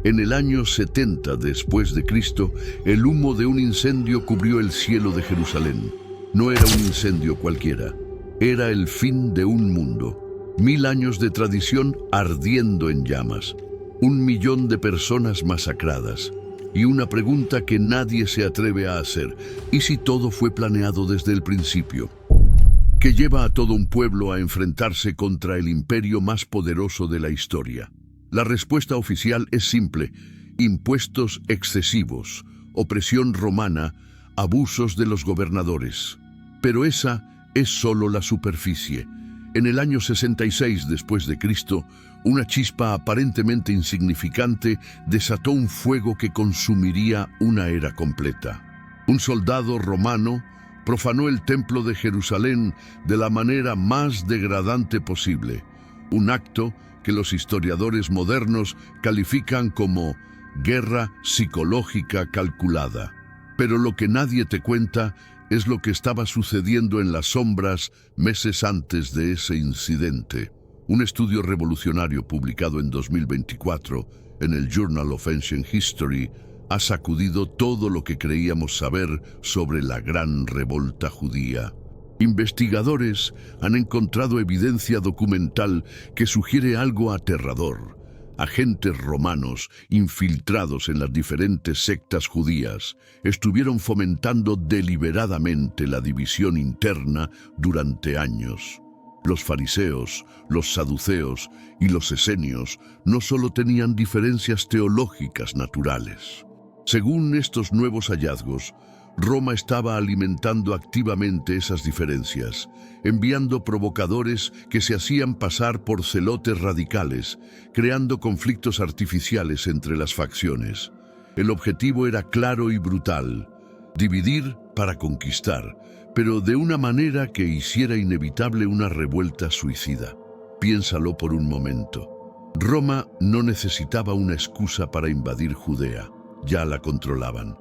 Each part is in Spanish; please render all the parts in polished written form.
En el año 70 después de Cristo, el humo de un incendio cubrió el cielo de Jerusalén. No era un incendio cualquiera, era el fin de un mundo. 1000 años de tradición ardiendo en llamas, 1 millón de personas masacradas. Y una pregunta que nadie se atreve a hacer: ¿y si todo fue planeado desde el principio? Que lleva a todo un pueblo a enfrentarse contra el imperio más poderoso de la historia. La respuesta oficial es simple: impuestos excesivos, opresión romana, abusos de los gobernadores. Pero esa es solo la superficie. En el año 66 después de Cristo, una chispa aparentemente insignificante desató un fuego que consumiría una era completa. Un soldado romano profanó el templo de Jerusalén de la manera más degradante posible, un acto que los historiadores modernos califican como guerra psicológica calculada. Pero lo que nadie te cuenta es lo que estaba sucediendo en las sombras meses antes de ese incidente. Un estudio revolucionario publicado en 2024 en el Journal of Ancient History ha sacudido todo lo que creíamos saber sobre la gran revolta judía. Investigadores han encontrado evidencia documental que sugiere algo aterrador. Agentes romanos infiltrados en las diferentes sectas judías estuvieron fomentando deliberadamente la división interna durante años. Los fariseos, los saduceos y los esenios no solo tenían diferencias teológicas naturales. Según estos nuevos hallazgos, Roma estaba alimentando activamente esas diferencias, enviando provocadores que se hacían pasar por celotes radicales, creando conflictos artificiales entre las facciones. El objetivo era claro y brutal: dividir para conquistar, pero de una manera que hiciera inevitable una revuelta suicida. Piénsalo por un momento. Roma no necesitaba una excusa para invadir Judea, ya la controlaban.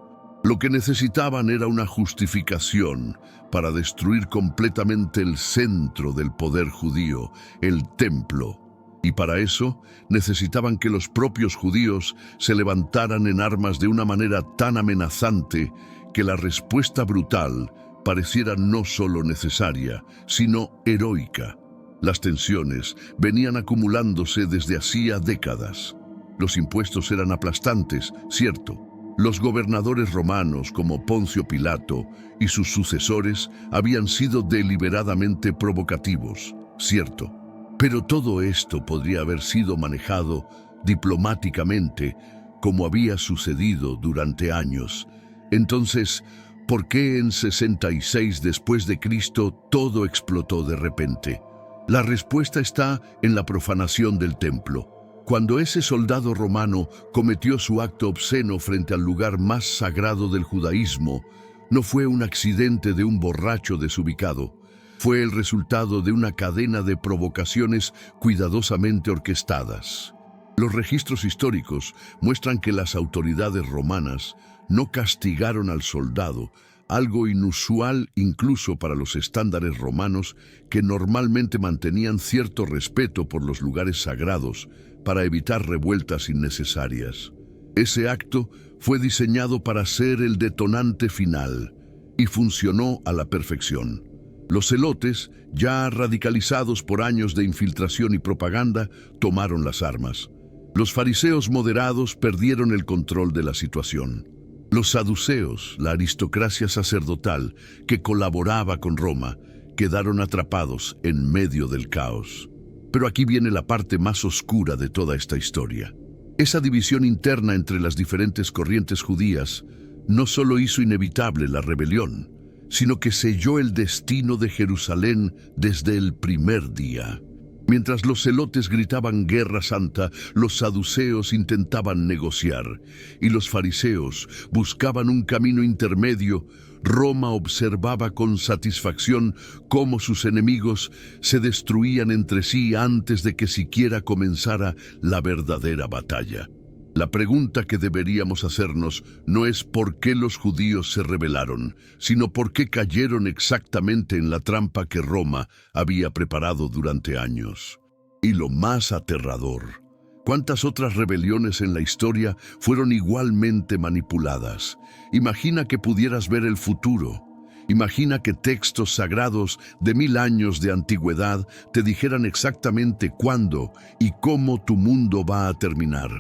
Lo que necesitaban era una justificación para destruir completamente el centro del poder judío, el templo. Y para eso necesitaban que los propios judíos se levantaran en armas de una manera tan amenazante que la respuesta brutal pareciera no solo necesaria, sino heroica. Las tensiones venían acumulándose desde hacía décadas. Los impuestos eran aplastantes, cierto. Los gobernadores romanos como Poncio Pilato y sus sucesores habían sido deliberadamente provocativos, cierto. Pero todo esto podría haber sido manejado diplomáticamente, como había sucedido durante años. Entonces, ¿por qué en 66 después de Cristo todo explotó de repente? La respuesta está en la profanación del templo. Cuando ese soldado romano cometió su acto obsceno frente al lugar más sagrado del judaísmo, no fue un accidente de un borracho desubicado. Fue el resultado de una cadena de provocaciones cuidadosamente orquestadas. Los registros históricos muestran que las autoridades romanas no castigaron al soldado, algo inusual incluso para los estándares romanos que normalmente mantenían cierto respeto por los lugares sagrados para evitar revueltas innecesarias. Ese acto fue diseñado para ser el detonante final y funcionó a la perfección. Los celotes, ya radicalizados por años de infiltración y propaganda, tomaron las armas. Los fariseos moderados perdieron el control de la situación. Los saduceos, la aristocracia sacerdotal que colaboraba con Roma, quedaron atrapados en medio del caos. Pero aquí viene la parte más oscura de toda esta historia. Esa división interna entre las diferentes corrientes judías no solo hizo inevitable la rebelión, sino que selló el destino de Jerusalén desde el primer día. Mientras los celotes gritaban guerra santa, los saduceos intentaban negociar y los fariseos buscaban un camino intermedio. Roma observaba con satisfacción cómo sus enemigos se destruían entre sí antes de que siquiera comenzara la verdadera batalla. La pregunta que deberíamos hacernos no es por qué los judíos se rebelaron, sino por qué cayeron exactamente en la trampa que Roma había preparado durante años. Y lo más aterrador, ¿Cuántas otras rebeliones en la historia fueron igualmente manipuladas? Imagina que pudieras ver el futuro. Imagina que textos sagrados de 1000 años de antigüedad te dijeran exactamente cuándo y cómo tu mundo va a terminar.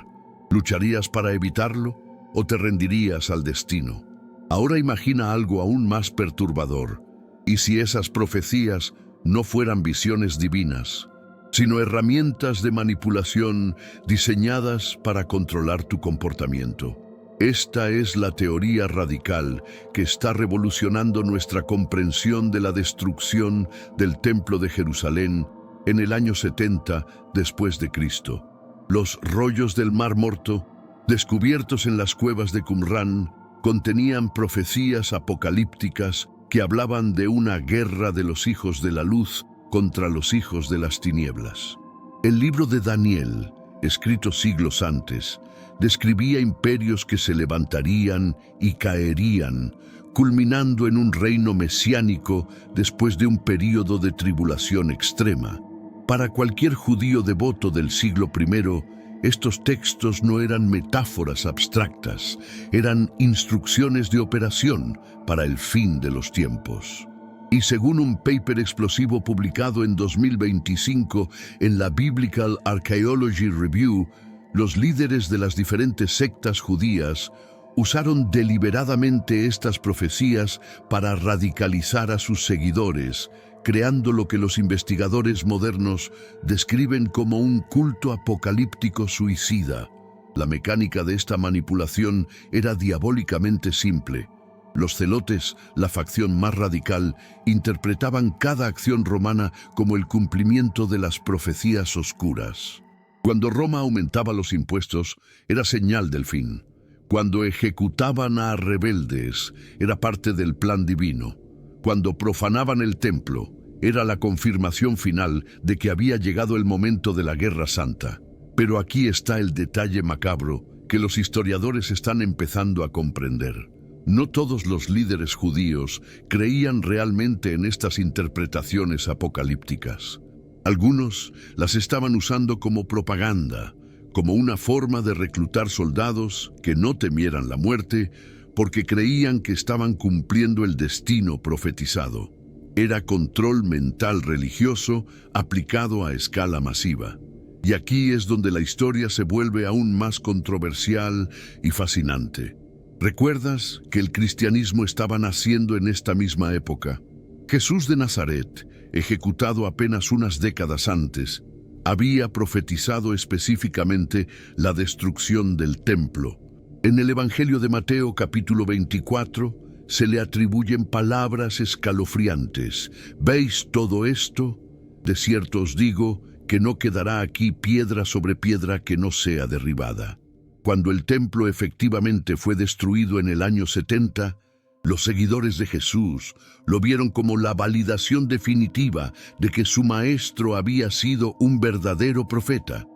¿Lucharías para evitarlo o te rendirías al destino? Ahora imagina algo aún más perturbador. ¿Y si esas profecías no fueran visiones divinas, sino herramientas de manipulación diseñadas para controlar tu comportamiento? Esta es la teoría radical que está revolucionando nuestra comprensión de la destrucción del Templo de Jerusalén en el año 70 después de Cristo. Los rollos del Mar Muerto, descubiertos en las cuevas de Qumrán, contenían profecías apocalípticas que hablaban de una guerra de los hijos de la luz contra los hijos de las tinieblas. El libro de Daniel, escrito siglos antes, describía imperios que se levantarían y caerían, culminando en un reino mesiánico después de un período de tribulación extrema. Para cualquier judío devoto del siglo I, estos textos no eran metáforas abstractas, eran instrucciones de operación para el fin de los tiempos. Y según un paper explosivo publicado en 2025 en la Biblical Archaeology Review, los líderes de las diferentes sectas judías usaron deliberadamente estas profecías para radicalizar a sus seguidores, creando lo que los investigadores modernos describen como un culto apocalíptico suicida. La mecánica de esta manipulación era diabólicamente simple. Los celotes, la facción más radical, interpretaban cada acción romana como el cumplimiento de las profecías oscuras. Cuando Roma aumentaba los impuestos, era señal del fin. Cuando ejecutaban a rebeldes, era parte del plan divino. Cuando profanaban el templo, era la confirmación final de que había llegado el momento de la Guerra Santa. Pero aquí está el detalle macabro que los historiadores están empezando a comprender. No todos los líderes judíos creían realmente en estas interpretaciones apocalípticas. Algunos las estaban usando como propaganda, como una forma de reclutar soldados que no temieran la muerte porque creían que estaban cumpliendo el destino profetizado. Era control mental religioso aplicado a escala masiva. Y aquí es donde la historia se vuelve aún más controversial y fascinante. ¿Recuerdas que el cristianismo estaba naciendo en esta misma época? Jesús de Nazaret, ejecutado apenas unas décadas antes, había profetizado específicamente la destrucción del templo. En el Evangelio de Mateo, capítulo 24, se le atribuyen palabras escalofriantes. ¿Veis todo esto? De cierto os digo que no quedará aquí piedra sobre piedra que no sea derribada. Cuando el templo efectivamente fue destruido en el año 70, los seguidores de Jesús lo vieron como la validación definitiva de que su maestro había sido un verdadero profeta.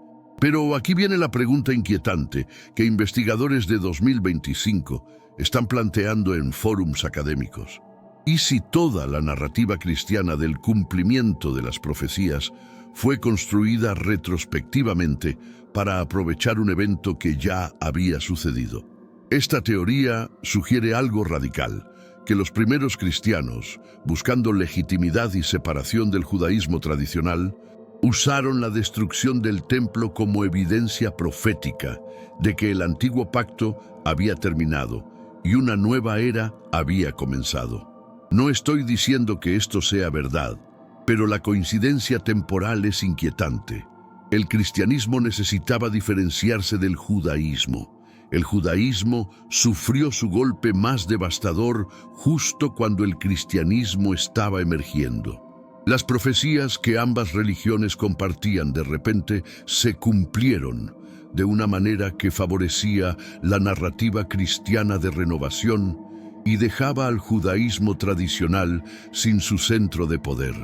Pero aquí viene la pregunta inquietante que investigadores de 2025 están planteando en fórums académicos. ¿Y si toda la narrativa cristiana del cumplimiento de las profecías fue construida retrospectivamente para aprovechar un evento que ya había sucedido? Esta teoría sugiere algo radical, que los primeros cristianos, buscando legitimidad y separación del judaísmo tradicional, usaron la destrucción del templo como evidencia profética de que el antiguo pacto había terminado y una nueva era había comenzado. No estoy diciendo que esto sea verdad, pero la coincidencia temporal es inquietante. El cristianismo necesitaba diferenciarse del judaísmo. El judaísmo sufrió su golpe más devastador justo cuando el cristianismo estaba emergiendo. Las profecías que ambas religiones compartían de repente se cumplieron de una manera que favorecía la narrativa cristiana de renovación y dejaba al judaísmo tradicional sin su centro de poder.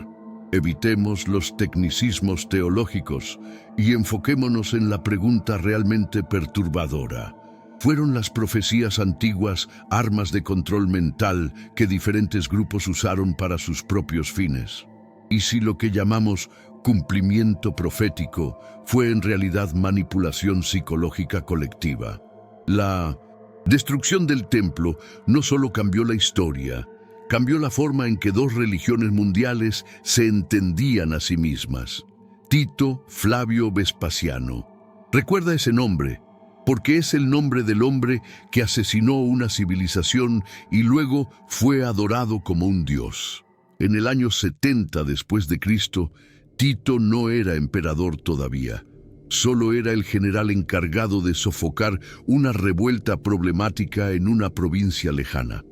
Evitemos los tecnicismos teológicos y enfoquémonos en la pregunta realmente perturbadora. ¿Fueron las profecías antiguas armas de control mental que diferentes grupos usaron para sus propios fines? ¿Y si lo que llamamos cumplimiento profético, fue en realidad manipulación psicológica colectiva. La destrucción del templo no solo cambió la historia, cambió la forma en que dos religiones mundiales se entendían a sí mismas. Tito Flavio Vespasiano. Recuerda ese nombre, porque es el nombre del hombre que asesinó una civilización y luego fue adorado como un dios. En el año 70 después de Cristo, Tito no era emperador todavía. Solo era el general encargado de sofocar una revuelta problemática en una provincia lejana.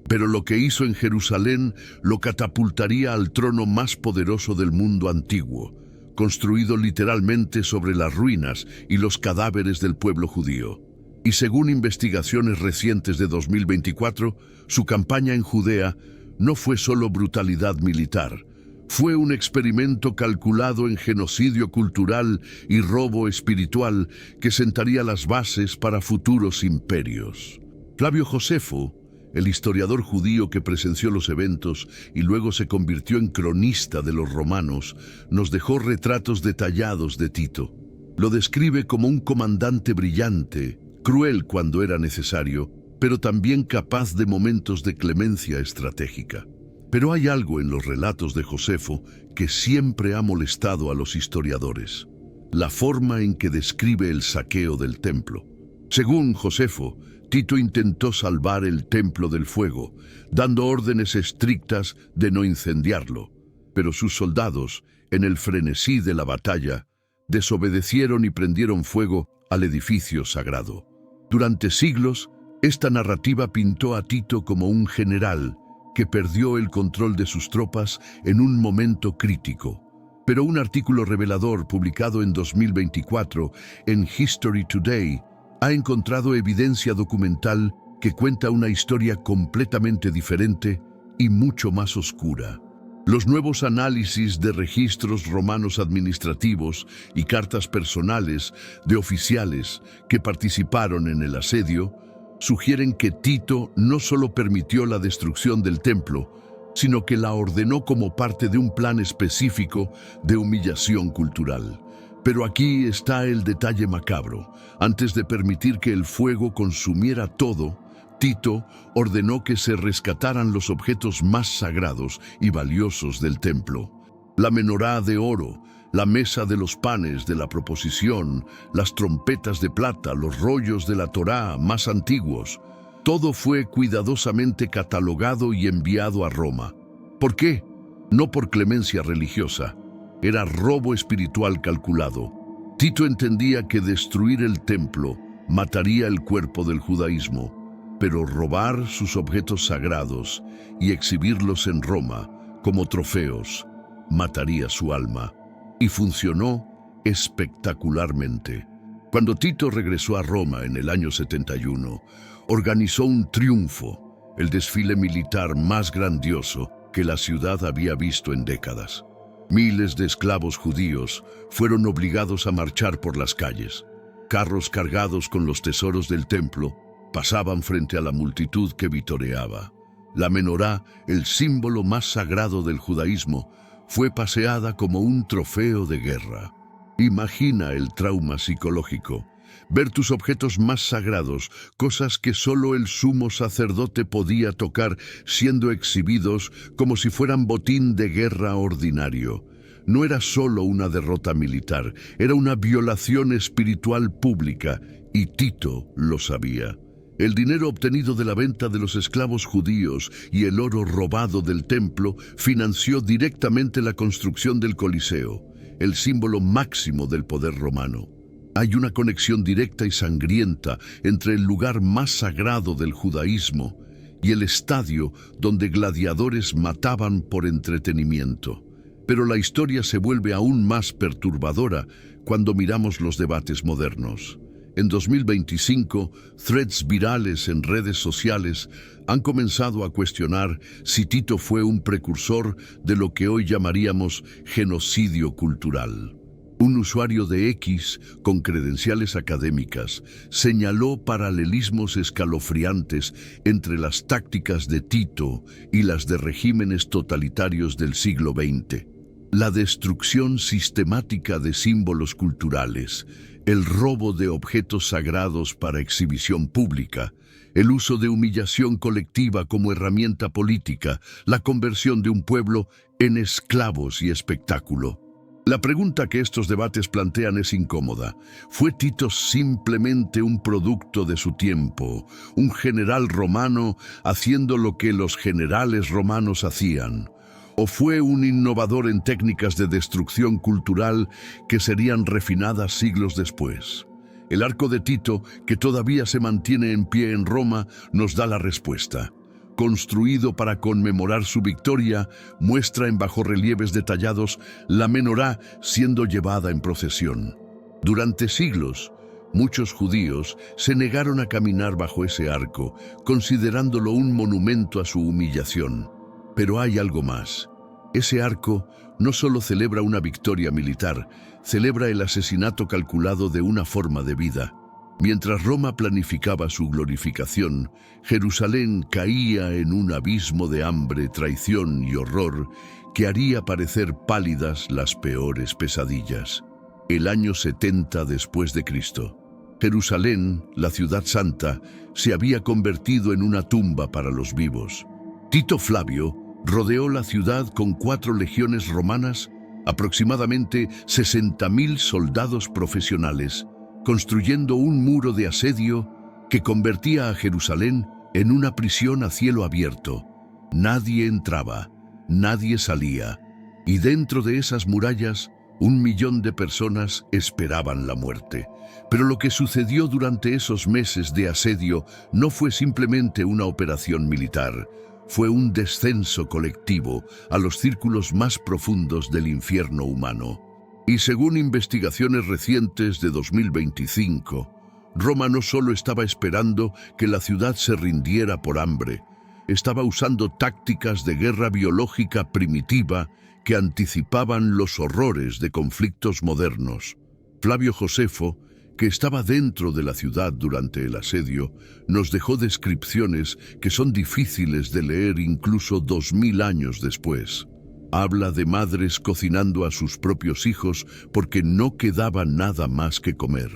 Pero lo que hizo en Jerusalén lo catapultaría al trono más poderoso del mundo antiguo, construido literalmente sobre las ruinas y los cadáveres del pueblo judío. Y según investigaciones recientes de 2024, su campaña en Judea no fue solo brutalidad militar, fue un experimento calculado en genocidio cultural y robo espiritual que sentaría las bases para futuros imperios. Flavio Josefo, el historiador judío que presenció los eventos y luego se convirtió en cronista de los romanos, nos dejó retratos detallados de Tito. Lo describe como un comandante brillante, cruel cuando era necesario, pero también capaz de momentos de clemencia estratégica. Pero hay algo en los relatos de Josefo que siempre ha molestado a los historiadores: la forma en que describe el saqueo del templo. Según Josefo, Tito intentó salvar el templo del fuego, dando órdenes estrictas de no incendiarlo, pero sus soldados, en el frenesí de la batalla, desobedecieron y prendieron fuego al edificio sagrado. Durante siglos, esta narrativa pintó a Tito como un general que perdió el control de sus tropas en un momento crítico. Pero un artículo revelador publicado en 2024 en History Today ha encontrado evidencia documental que cuenta una historia completamente diferente y mucho más oscura. Los nuevos análisis de registros romanos administrativos y cartas personales de oficiales que participaron en el asedio sugieren que Tito no solo permitió la destrucción del templo, sino que la ordenó como parte de un plan específico de humillación cultural. Pero aquí está el detalle macabro. Antes de permitir que el fuego consumiera todo, Tito ordenó que se rescataran los objetos más sagrados y valiosos del templo: la menorá de oro, la mesa de los panes de la proposición, las trompetas de plata, los rollos de la Torá más antiguos. Todo fue cuidadosamente catalogado y enviado a Roma. ¿Por qué? No por clemencia religiosa. Era robo espiritual calculado. Tito entendía que destruir el templo mataría el cuerpo del judaísmo, pero robar sus objetos sagrados y exhibirlos en Roma como trofeos mataría su alma. Y funcionó espectacularmente. Cuando Tito regresó a Roma en el año 71, organizó un triunfo, el desfile militar más grandioso que la ciudad había visto en décadas. Miles de esclavos judíos fueron obligados a marchar por las calles. Carros cargados con los tesoros del templo pasaban frente a la multitud que vitoreaba. La menorá, el símbolo más sagrado del judaísmo, fue paseada como un trofeo de guerra. Imagina el trauma psicológico. Ver tus objetos más sagrados, cosas que solo el sumo sacerdote podía tocar, siendo exhibidos como si fueran botín de guerra ordinario. No era solo una derrota militar, era una violación espiritual pública, y Tito lo sabía. El dinero obtenido de la venta de los esclavos judíos y el oro robado del templo financió directamente la construcción del Coliseo, el símbolo máximo del poder romano. Hay una conexión directa y sangrienta entre el lugar más sagrado del judaísmo y el estadio donde gladiadores mataban por entretenimiento. Pero la historia se vuelve aún más perturbadora cuando miramos los debates modernos. En 2025, threads virales en redes sociales han comenzado a cuestionar si Tito fue un precursor de lo que hoy llamaríamos genocidio cultural. Un usuario de X, con credenciales académicas, señaló paralelismos escalofriantes entre las tácticas de Tito y las de regímenes totalitarios del siglo XX. La destrucción sistemática de símbolos culturales, el robo de objetos sagrados para exhibición pública, el uso de humillación colectiva como herramienta política, la conversión de un pueblo en esclavos y espectáculo. La pregunta que estos debates plantean es incómoda. ¿Fue Tito simplemente un producto de su tiempo, un general romano haciendo lo que los generales romanos hacían? ¿O fue un innovador en técnicas de destrucción cultural que serían refinadas siglos después? El arco de Tito, que todavía se mantiene en pie en Roma, nos da la respuesta. Construido para conmemorar su victoria, muestra en bajorrelieves detallados la menorá siendo llevada en procesión. Durante siglos, muchos judíos se negaron a caminar bajo ese arco, considerándolo un monumento a su humillación. Pero hay algo más. Ese arco no solo celebra una victoria militar, celebra el asesinato calculado de una forma de vida. Mientras Roma planificaba su glorificación, Jerusalén caía en un abismo de hambre, traición y horror que haría parecer pálidas las peores pesadillas. El año 70 después de Cristo. Jerusalén, la ciudad santa, se había convertido en una tumba para los vivos. Tito Flavio rodeó la ciudad con 4 legiones romanas, aproximadamente 60.000 soldados profesionales, construyendo un muro de asedio que convertía a Jerusalén en una prisión a cielo abierto. Nadie entraba, nadie salía, y dentro de esas murallas 1 millón de personas esperaban la muerte. Pero lo que sucedió durante esos meses de asedio no fue simplemente una operación militar, fue un descenso colectivo a los círculos más profundos del infierno humano. Y según investigaciones recientes de 2025, Roma no solo estaba esperando que la ciudad se rindiera por hambre, estaba usando tácticas de guerra biológica primitiva que anticipaban los horrores de conflictos modernos. Flavio Josefo, que estaba dentro de la ciudad durante el asedio, nos dejó descripciones que son difíciles de leer incluso 2000 años después. Habla de madres cocinando a sus propios hijos porque no quedaba nada más que comer.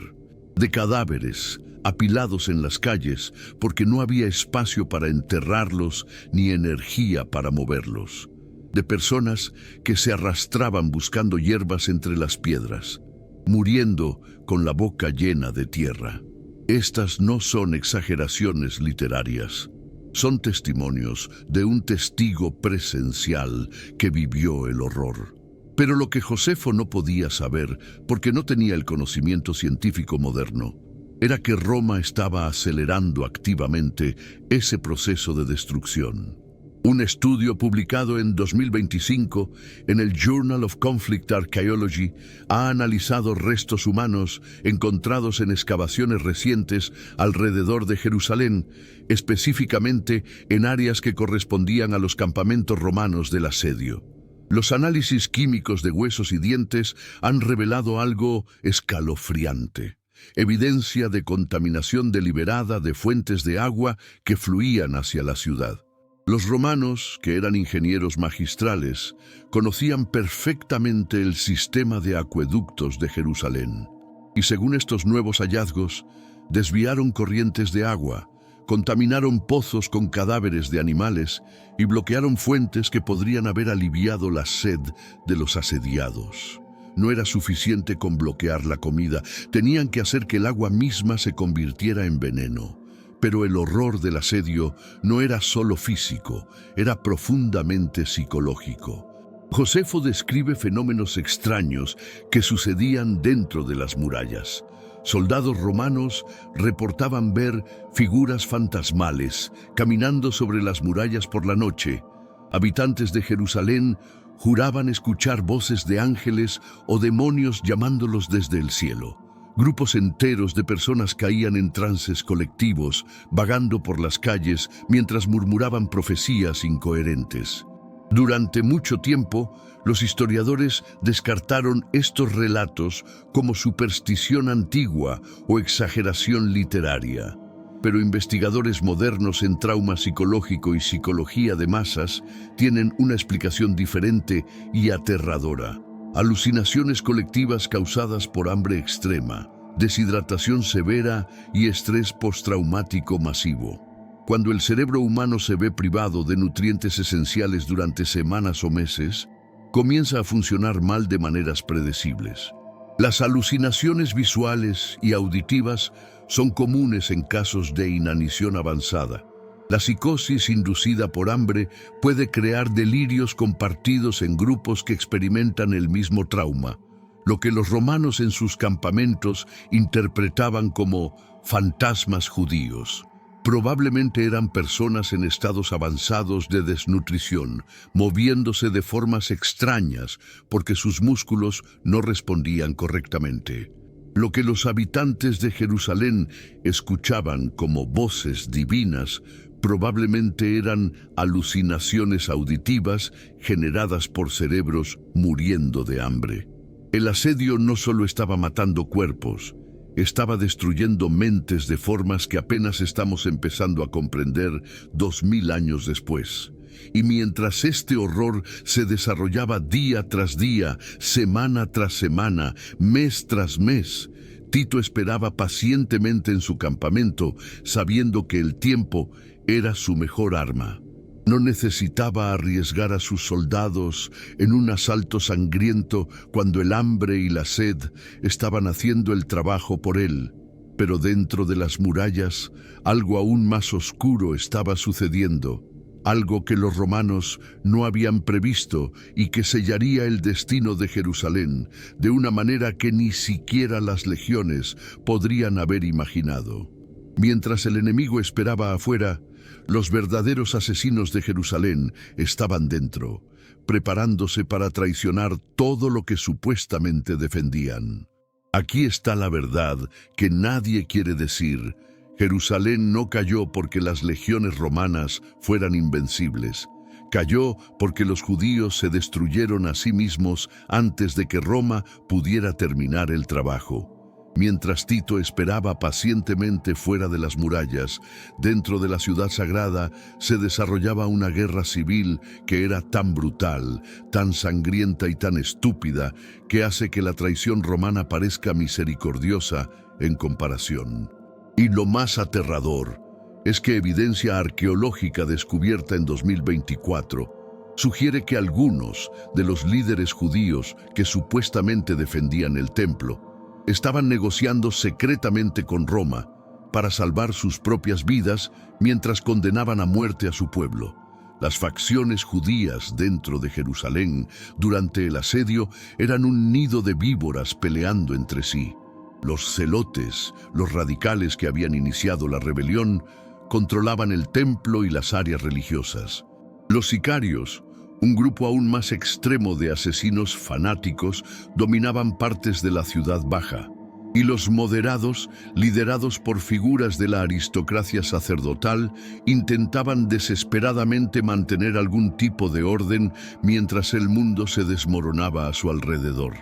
De cadáveres apilados en las calles porque no había espacio para enterrarlos ni energía para moverlos. De personas que se arrastraban buscando hierbas entre las piedras, muriendo con la boca llena de tierra. Estas no son exageraciones literarias. Son testimonios de un testigo presencial que vivió el horror. Pero lo que Josefo no podía saber, porque no tenía el conocimiento científico moderno, era que Roma estaba acelerando activamente ese proceso de destrucción. Un estudio publicado en 2025 en el Journal of Conflict Archaeology ha analizado restos humanos encontrados en excavaciones recientes alrededor de Jerusalén, específicamente en áreas que correspondían a los campamentos romanos del asedio. Los análisis químicos de huesos y dientes han revelado algo escalofriante: evidencia de contaminación deliberada de fuentes de agua que fluían hacia la ciudad. Los romanos, que eran ingenieros magistrales, conocían perfectamente el sistema de acueductos de Jerusalén. Y según estos nuevos hallazgos, desviaron corrientes de agua, contaminaron pozos con cadáveres de animales y bloquearon fuentes que podrían haber aliviado la sed de los asediados. No era suficiente con bloquear la comida, tenían que hacer que el agua misma se convirtiera en veneno. Pero el horror del asedio no era solo físico, era profundamente psicológico. Josefo describe fenómenos extraños que sucedían dentro de las murallas. Soldados romanos reportaban ver figuras fantasmales caminando sobre las murallas por la noche. Habitantes de Jerusalén juraban escuchar voces de ángeles o demonios llamándolos desde el cielo. Grupos enteros de personas caían en trances colectivos, vagando por las calles mientras murmuraban profecías incoherentes. Durante mucho tiempo, los historiadores descartaron estos relatos como superstición antigua o exageración literaria. pero investigadores modernos en trauma psicológico y psicología de masas tienen una explicación diferente y aterradora. Alucinaciones colectivas causadas por hambre extrema, deshidratación severa y estrés postraumático masivo. Cuando el cerebro humano se ve privado de nutrientes esenciales durante semanas o meses, comienza a funcionar mal de maneras predecibles. Las alucinaciones visuales y auditivas son comunes en casos de inanición avanzada. La psicosis inducida por hambre puede crear delirios compartidos en grupos que experimentan el mismo trauma, lo que los romanos en sus campamentos interpretaban como fantasmas judíos. Probablemente eran personas en estados avanzados de desnutrición, moviéndose de formas extrañas porque sus músculos no respondían correctamente. Lo que los habitantes de Jerusalén escuchaban como voces divinas probablemente eran alucinaciones auditivas generadas por cerebros muriendo de hambre. El asedio no solo estaba matando cuerpos, estaba destruyendo mentes de formas que apenas estamos empezando a comprender 2000 años después. Y mientras este horror se desarrollaba día tras día, semana tras semana, mes tras mes, Tito esperaba pacientemente en su campamento, sabiendo que el tiempo era su mejor arma. No necesitaba arriesgar a sus soldados en un asalto sangriento cuando el hambre y la sed estaban haciendo el trabajo por él. Pero dentro de las murallas, algo aún más oscuro estaba sucediendo, algo que los romanos no habían previsto y que sellaría el destino de Jerusalén de una manera que ni siquiera las legiones podrían haber imaginado. Mientras el enemigo esperaba afuera, los verdaderos asesinos de Jerusalén estaban dentro, preparándose para traicionar todo lo que supuestamente defendían. Aquí está la verdad que nadie quiere decir. Jerusalén no cayó porque las legiones romanas fueran invencibles. Cayó porque los judíos se destruyeron a sí mismos antes de que Roma pudiera terminar el trabajo. Mientras Tito esperaba pacientemente fuera de las murallas, dentro de la ciudad sagrada se desarrollaba una guerra civil que era tan brutal, tan sangrienta y tan estúpida que hace que la traición romana parezca misericordiosa en comparación. Y lo más aterrador es que evidencia arqueológica descubierta en 2024 sugiere que algunos de los líderes judíos que supuestamente defendían el templo estaban negociando secretamente con Roma para salvar sus propias vidas mientras condenaban a muerte a su pueblo. Las facciones judías dentro de Jerusalén durante el asedio eran un nido de víboras peleando entre sí. Los celotes, los radicales que habían iniciado la rebelión, controlaban el templo y las áreas religiosas. Los sicarios, un grupo aún más extremo de asesinos fanáticos, dominaban partes de la ciudad baja, y los moderados, liderados por figuras de la aristocracia sacerdotal, intentaban desesperadamente mantener algún tipo de orden mientras el mundo se desmoronaba a su alrededor.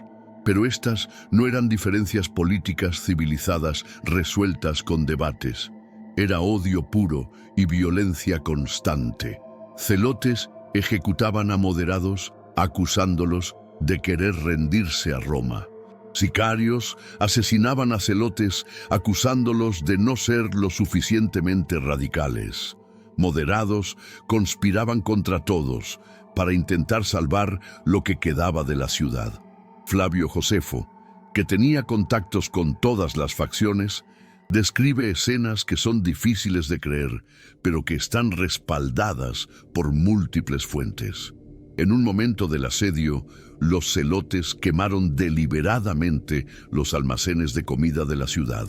Pero estas no eran diferencias políticas civilizadas resueltas con debates. Era odio puro y violencia constante. Celotes ejecutaban a moderados, acusándolos de querer rendirse a Roma. Sicarios asesinaban a celotes, acusándolos de no ser lo suficientemente radicales. Moderados conspiraban contra todos para intentar salvar lo que quedaba de la ciudad. Flavio Josefo, que tenía contactos con todas las facciones, describe escenas que son difíciles de creer, pero que están respaldadas por múltiples fuentes. En un momento del asedio, los celotes quemaron deliberadamente los almacenes de comida de la ciudad.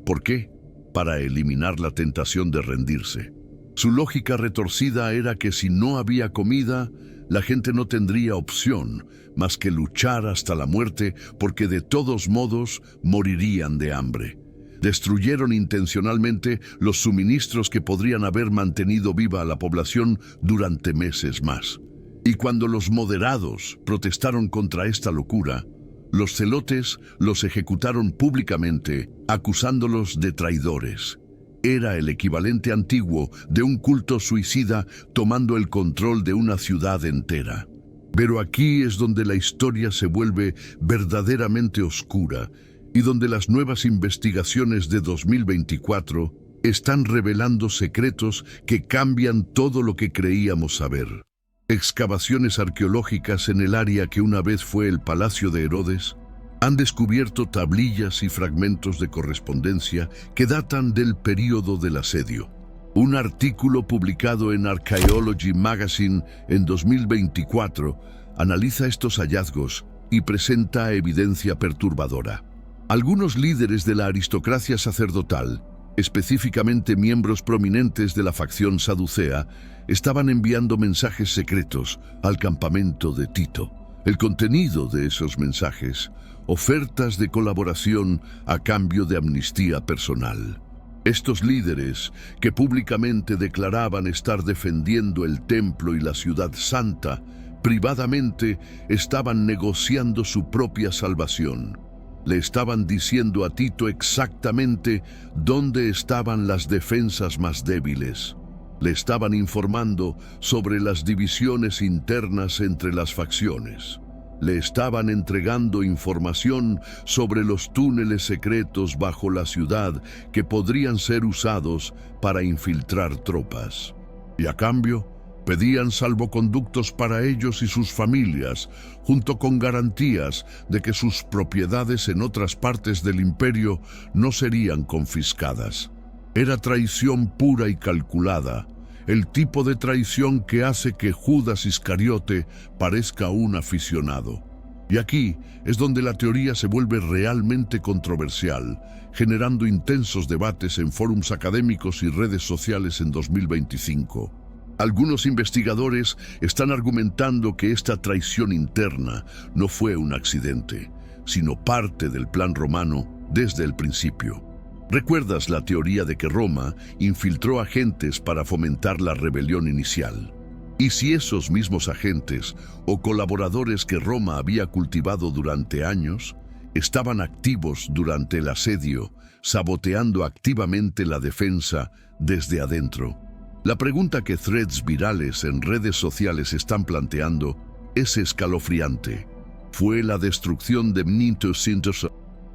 ¿Por qué? Para eliminar la tentación de rendirse. Su lógica retorcida era que si no había comida, la gente no tendría opción más que luchar hasta la muerte, porque de todos modos morirían de hambre. Destruyeron intencionalmente los suministros que podrían haber mantenido viva a la población durante meses más. Y cuando los moderados protestaron contra esta locura, los celotes los ejecutaron públicamente, acusándolos de traidores. Era el equivalente antiguo de un culto suicida tomando el control de una ciudad entera. Pero aquí es donde la historia se vuelve verdaderamente oscura y donde las nuevas investigaciones de 2024 están revelando secretos que cambian todo lo que creíamos saber. Excavaciones arqueológicas en el área que una vez fue el Palacio de Herodes han descubierto tablillas y fragmentos de correspondencia que datan del período del asedio. Un artículo publicado en Archaeology Magazine en 2024 analiza estos hallazgos y presenta evidencia perturbadora. Algunos líderes de la aristocracia sacerdotal, específicamente miembros prominentes de la facción saducea, estaban enviando mensajes secretos al campamento de Tito. El contenido de esos mensajes: ofertas de colaboración a cambio de amnistía personal. Estos líderes, que públicamente declaraban estar defendiendo el templo y la ciudad santa, privadamente estaban negociando su propia salvación. Le estaban diciendo a Tito exactamente dónde estaban las defensas más débiles. Le estaban informando sobre las divisiones internas entre las facciones. Le estaban entregando información sobre los túneles secretos bajo la ciudad que podrían ser usados para infiltrar tropas. Y a cambio, pedían salvoconductos para ellos y sus familias, junto con garantías de que sus propiedades en otras partes del imperio no serían confiscadas. Era traición pura y calculada, el tipo de traición que hace que Judas Iscariote parezca un aficionado. Y aquí es donde la teoría se vuelve realmente controversial, generando intensos debates en foros académicos y redes sociales en 2025. Algunos investigadores están argumentando que esta traición interna no fue un accidente, sino parte del plan romano desde el principio. ¿Recuerdas la teoría de que Roma infiltró agentes para fomentar la rebelión inicial? ¿Y si esos mismos agentes o colaboradores que Roma había cultivado durante años estaban activos durante el asedio, saboteando activamente la defensa desde adentro? La pregunta que threads virales en redes sociales están planteando es escalofriante. ¿Fue la destrucción de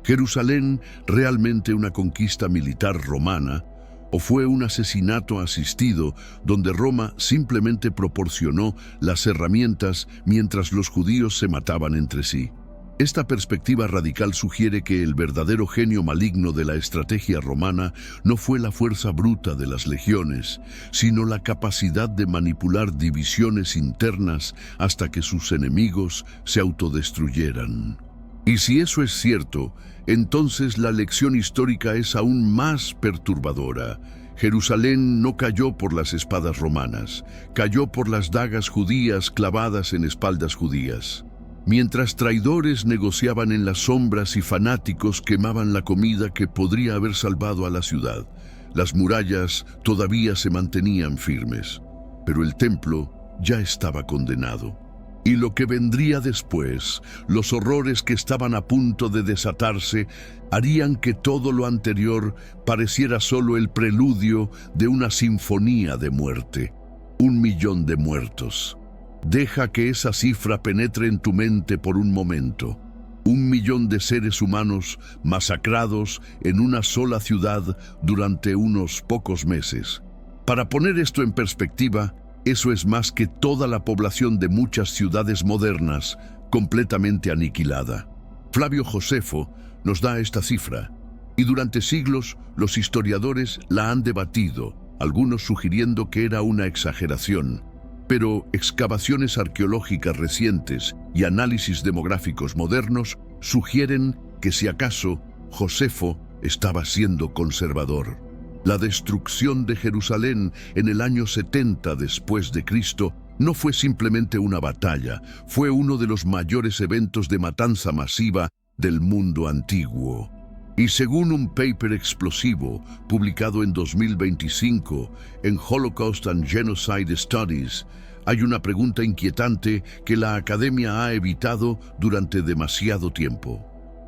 Jerusalén realmente una conquista militar romana, o fue un asesinato asistido donde Roma simplemente proporcionó las herramientas mientras los judíos se mataban entre sí? Esta perspectiva radical sugiere que el verdadero genio maligno de la estrategia romana no fue la fuerza bruta de las legiones, sino la capacidad de manipular divisiones internas hasta que sus enemigos se autodestruyeran. Y si eso es cierto, entonces la lección histórica es aún más perturbadora. Jerusalén no cayó por las espadas romanas, cayó por las dagas judías clavadas en espaldas judías. Mientras traidores negociaban en las sombras y fanáticos quemaban la comida que podría haber salvado a la ciudad, las murallas todavía se mantenían firmes, pero el templo ya estaba condenado. Y lo que vendría después, los horrores que estaban a punto de desatarse, harían que todo lo anterior pareciera solo el preludio de una sinfonía de muerte. 1 millón de muertos. Deja que esa cifra penetre en tu mente por un momento. 1 millón de seres humanos masacrados en una sola ciudad durante unos pocos meses. Para poner esto en perspectiva, eso es más que toda la población de muchas ciudades modernas, completamente aniquilada. Flavio Josefo nos da esta cifra, y durante siglos los historiadores la han debatido, algunos sugiriendo que era una exageración. Pero excavaciones arqueológicas recientes y análisis demográficos modernos sugieren que si acaso Josefo estaba siendo conservador. La destrucción de Jerusalén en el año 70 después de Cristo no fue simplemente una batalla, fue uno de los mayores eventos de matanza masiva del mundo antiguo. Y según un paper explosivo publicado en 2025 en Holocaust and Genocide Studies, hay una pregunta inquietante que la academia ha evitado durante demasiado tiempo.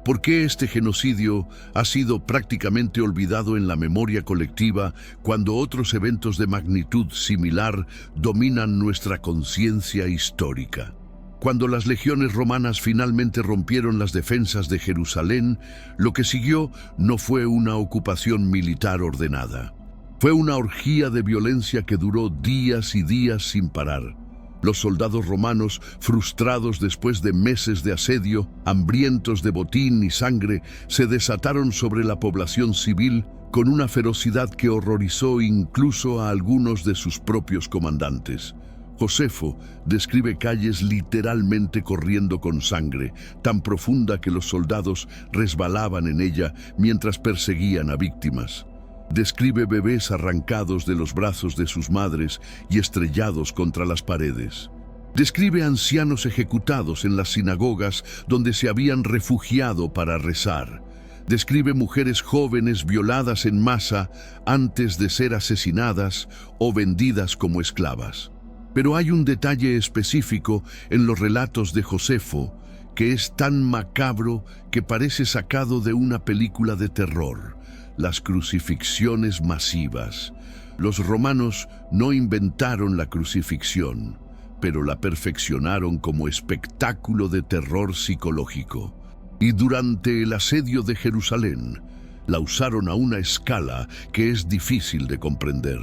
¿Por qué este genocidio ha sido prácticamente olvidado en la memoria colectiva cuando otros eventos de magnitud similar dominan nuestra conciencia histórica? Cuando las legiones romanas finalmente rompieron las defensas de Jerusalén, lo que siguió no fue una ocupación militar ordenada. Fue una orgía de violencia que duró días y días sin parar. Los soldados romanos, frustrados después de meses de asedio, hambrientos de botín y sangre, se desataron sobre la población civil con una ferocidad que horrorizó incluso a algunos de sus propios comandantes. Josefo describe calles literalmente corriendo con sangre, tan profunda que los soldados resbalaban en ella mientras perseguían a víctimas. Describe bebés arrancados de los brazos de sus madres y estrellados contra las paredes. Describe ancianos ejecutados en las sinagogas donde se habían refugiado para rezar. Describe mujeres jóvenes violadas en masa antes de ser asesinadas o vendidas como esclavas. Pero hay un detalle específico en los relatos de Josefo que es tan macabro que parece sacado de una película de terror: las crucifixiones masivas. Los romanos no inventaron la crucifixión, pero la perfeccionaron como espectáculo de terror psicológico. Y durante el asedio de Jerusalén, la usaron a una escala que es difícil de comprender.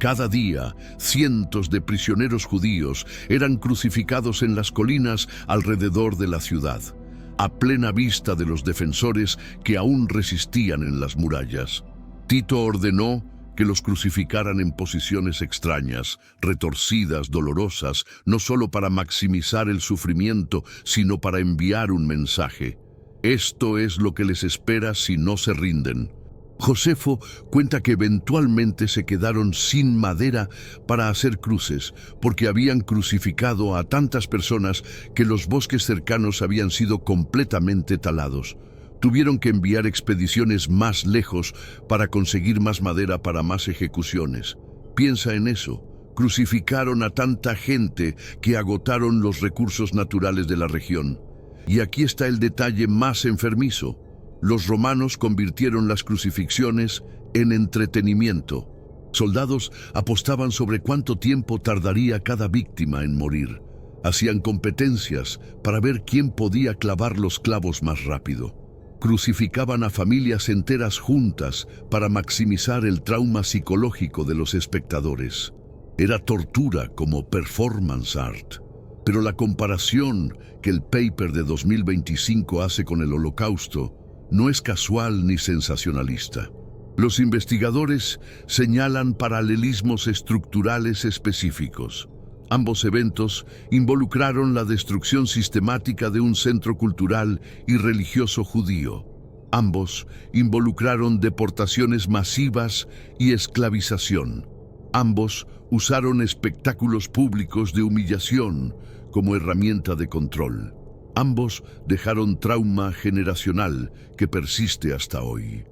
Cada día, cientos de prisioneros judíos eran crucificados en las colinas alrededor de la ciudad, a plena vista de los defensores que aún resistían en las murallas. Tito ordenó que los crucificaran en posiciones extrañas, retorcidas, dolorosas, no solo para maximizar el sufrimiento, sino para enviar un mensaje: esto es lo que les espera si no se rinden. Josefo cuenta que eventualmente se quedaron sin madera para hacer cruces, porque habían crucificado a tantas personas que los bosques cercanos habían sido completamente talados. Tuvieron que enviar expediciones más lejos para conseguir más madera para más ejecuciones. Piensa en eso. Crucificaron a tanta gente que agotaron los recursos naturales de la región. Y aquí está el detalle más enfermizo. Los romanos convirtieron las crucifixiones en entretenimiento. Soldados apostaban sobre cuánto tiempo tardaría cada víctima en morir. Hacían competencias para ver quién podía clavar los clavos más rápido. Crucificaban a familias enteras juntas para maximizar el trauma psicológico de los espectadores. Era tortura como performance art. Pero la comparación que el paper de 2025 hace con el Holocausto no es casual ni sensacionalista. Los investigadores señalan paralelismos estructurales específicos. Ambos eventos involucraron la destrucción sistemática de un centro cultural y religioso judío. Ambos involucraron deportaciones masivas y esclavización. Ambos usaron espectáculos públicos de humillación como herramienta de control. Ambos dejaron trauma generacional que persiste hasta hoy.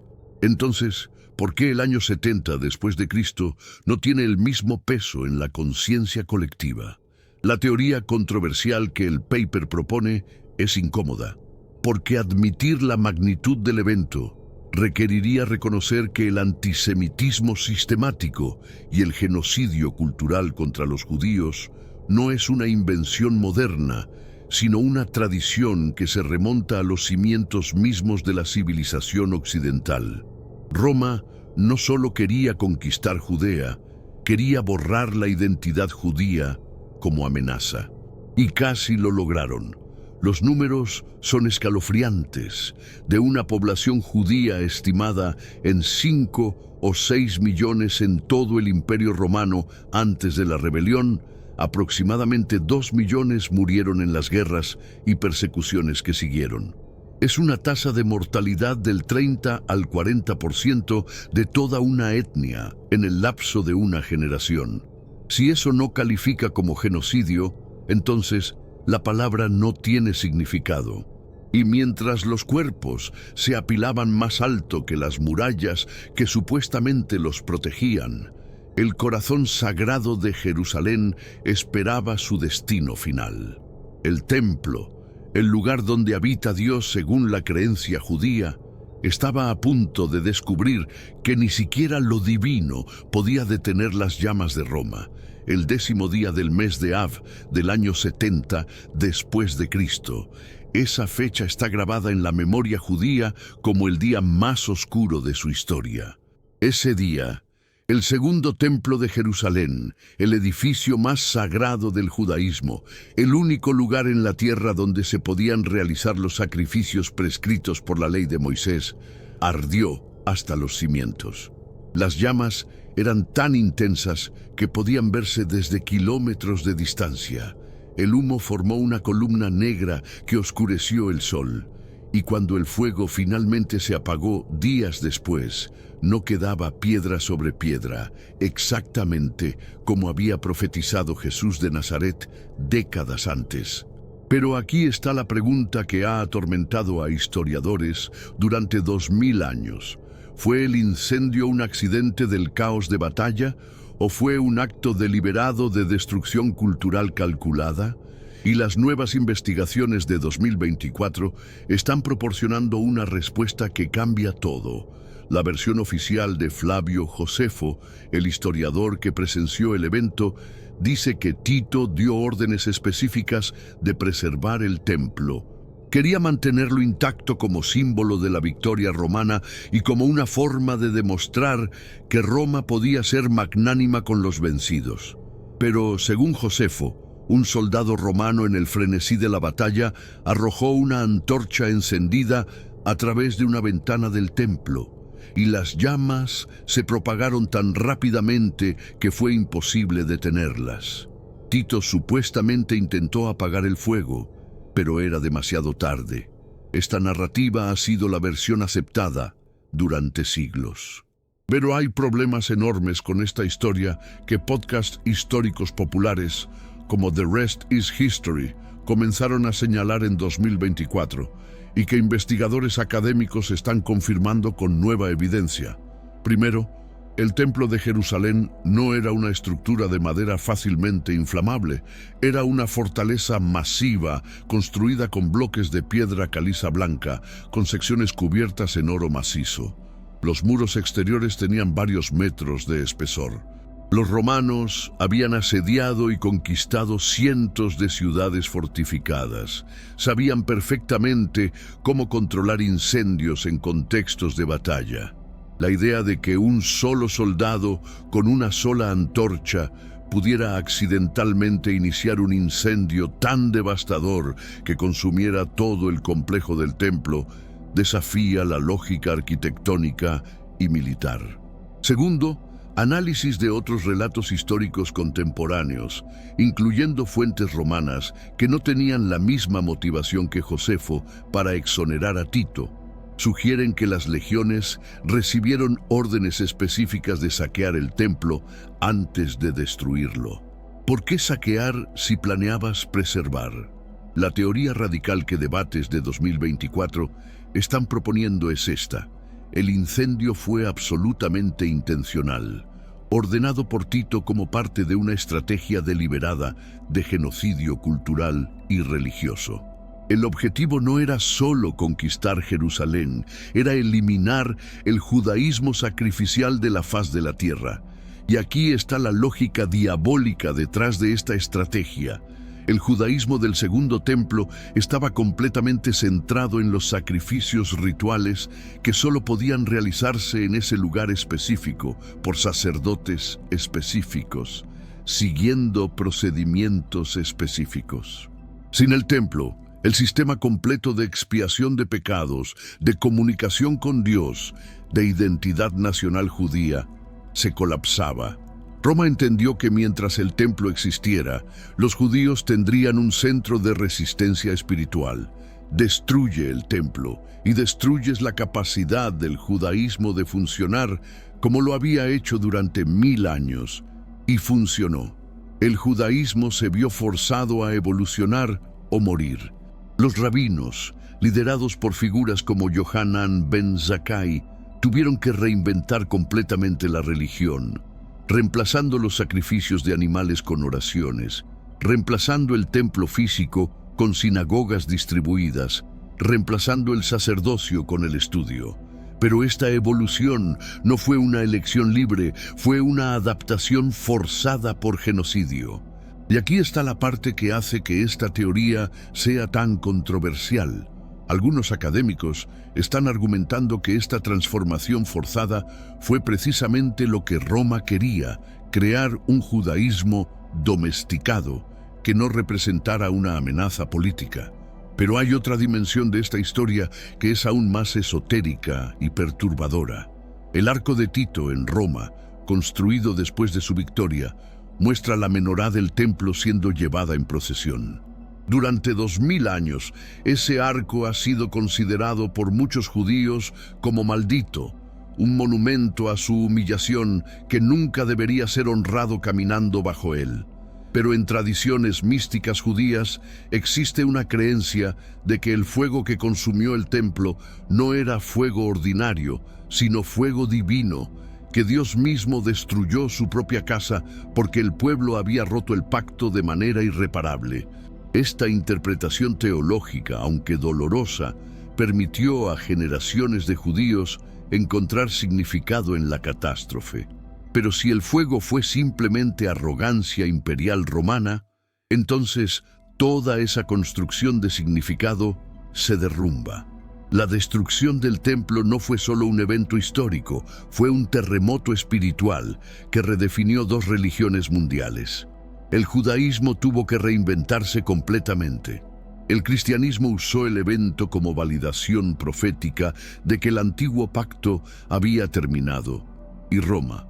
Entonces, ¿por qué el año 70 después de Cristo no tiene el mismo peso en la conciencia colectiva? La teoría controversial que el paper propone es incómoda, porque admitir la magnitud del evento requeriría reconocer que el antisemitismo sistemático y el genocidio cultural contra los judíos no es una invención moderna, sino una tradición que se remonta a los cimientos mismos de la civilización occidental. Roma no solo quería conquistar Judea, quería borrar la identidad judía como amenaza. Y casi lo lograron. Los números son escalofriantes. De una población judía estimada en 5 o 6 millones en todo el Imperio Romano antes de la rebelión, aproximadamente 2 millones murieron en las guerras y persecuciones que siguieron. Es una tasa de mortalidad del 30 al 40% de toda una etnia en el lapso de una generación. Si eso no califica como genocidio, entonces la palabra no tiene significado. Y mientras los cuerpos se apilaban más alto que las murallas que supuestamente los protegían, el corazón sagrado de Jerusalén esperaba su destino final. El templo, El lugar donde habita Dios según la creencia judía estaba a punto de descubrir que ni siquiera lo divino podía detener las llamas de Roma, el 10º día del mes de Av del año 70 después de Cristo. Esa fecha está grabada en la memoria judía como el día más oscuro de su historia. Ese día, el segundo templo de Jerusalén, el edificio más sagrado del judaísmo, el único lugar en la tierra donde se podían realizar los sacrificios prescritos por la ley de Moisés, ardió hasta los cimientos. Las llamas eran tan intensas que podían verse desde kilómetros de distancia. El humo formó una columna negra que oscureció el sol, y cuando el fuego finalmente se apagó días después, no quedaba piedra sobre piedra, exactamente como había profetizado Jesús de Nazaret décadas antes. Pero aquí está la pregunta que ha atormentado a historiadores durante 2000 años. ¿Fue el incendio un accidente del caos de batalla o fue un acto deliberado de destrucción cultural calculada? Y las nuevas investigaciones de 2024 están proporcionando una respuesta que cambia todo. La versión oficial de Flavio Josefo, el historiador que presenció el evento, dice que Tito dio órdenes específicas de preservar el templo. Quería mantenerlo intacto como símbolo de la victoria romana y como una forma de demostrar que Roma podía ser magnánima con los vencidos. Pero, según Josefo, un soldado romano en el frenesí de la batalla arrojó una antorcha encendida a través de una ventana del templo, y las llamas se propagaron tan rápidamente que fue imposible detenerlas. Tito supuestamente intentó apagar el fuego, pero era demasiado tarde. Esta narrativa ha sido la versión aceptada durante siglos. Pero hay problemas enormes con esta historia que podcasts históricos populares como The Rest is History comenzaron a señalar en 2024 y que investigadores académicos están confirmando con nueva evidencia. Primero, el Templo de Jerusalén no era una estructura de madera fácilmente inflamable, era una fortaleza masiva construida con bloques de piedra caliza blanca, con secciones cubiertas en oro macizo. Los muros exteriores tenían varios metros de espesor. Los romanos habían asediado y conquistado cientos de ciudades fortificadas. Sabían perfectamente cómo controlar incendios en contextos de batalla. La idea de que un solo soldado con una sola antorcha pudiera accidentalmente iniciar un incendio tan devastador que consumiera todo el complejo del templo desafía la lógica arquitectónica y militar. Segundo, análisis de otros relatos históricos contemporáneos, incluyendo fuentes romanas que no tenían la misma motivación que Josefo para exonerar a Tito, sugieren que las legiones recibieron órdenes específicas de saquear el templo antes de destruirlo. ¿Por qué saquear si planeabas preservar? La teoría radical que debates de 2024 están proponiendo es esta. El incendio fue absolutamente intencional, ordenado por Tito como parte de una estrategia deliberada de genocidio cultural y religioso. El objetivo no era solo conquistar Jerusalén, era eliminar el judaísmo sacrificial de la faz de la tierra. Y aquí está la lógica diabólica detrás de esta estrategia. El judaísmo del Segundo Templo estaba completamente centrado en los sacrificios rituales que solo podían realizarse en ese lugar específico por sacerdotes específicos, siguiendo procedimientos específicos. Sin el templo, el sistema completo de expiación de pecados, de comunicación con Dios, de identidad nacional judía, se colapsaba. Roma entendió que mientras el templo existiera, los judíos tendrían un centro de resistencia espiritual. Destruye el templo y destruyes la capacidad del judaísmo de funcionar como lo había hecho durante 1000 años. Y funcionó. El judaísmo se vio forzado a evolucionar o morir. Los rabinos, liderados por figuras como Yohanan ben Zakkai, tuvieron que reinventar completamente la religión, reemplazando los sacrificios de animales con oraciones, reemplazando el templo físico con sinagogas distribuidas, reemplazando el sacerdocio con el estudio. Pero esta evolución no fue una elección libre, fue una adaptación forzada por genocidio. Y aquí está la parte que hace que esta teoría sea tan controversial. Algunos académicos están argumentando que esta transformación forzada fue precisamente lo que Roma quería, crear un judaísmo domesticado que no representara una amenaza política. Pero hay otra dimensión de esta historia que es aún más esotérica y perturbadora. El Arco de Tito en Roma, construido después de su victoria, muestra la menorá del templo siendo llevada en procesión. Durante 2000 años, ese arco ha sido considerado por muchos judíos como maldito, un monumento a su humillación que nunca debería ser honrado caminando bajo él. Pero en tradiciones místicas judías existe una creencia de que el fuego que consumió el templo no era fuego ordinario, sino fuego divino, que Dios mismo destruyó su propia casa porque el pueblo había roto el pacto de manera irreparable. Esta interpretación teológica, aunque dolorosa, permitió a generaciones de judíos encontrar significado en la catástrofe. Pero si el fuego fue simplemente arrogancia imperial romana, entonces toda esa construcción de significado se derrumba. La destrucción del templo no fue solo un evento histórico, fue un terremoto espiritual que redefinió dos religiones mundiales. El judaísmo tuvo que reinventarse completamente. El cristianismo usó el evento como validación profética de que el antiguo pacto había terminado. Y Roma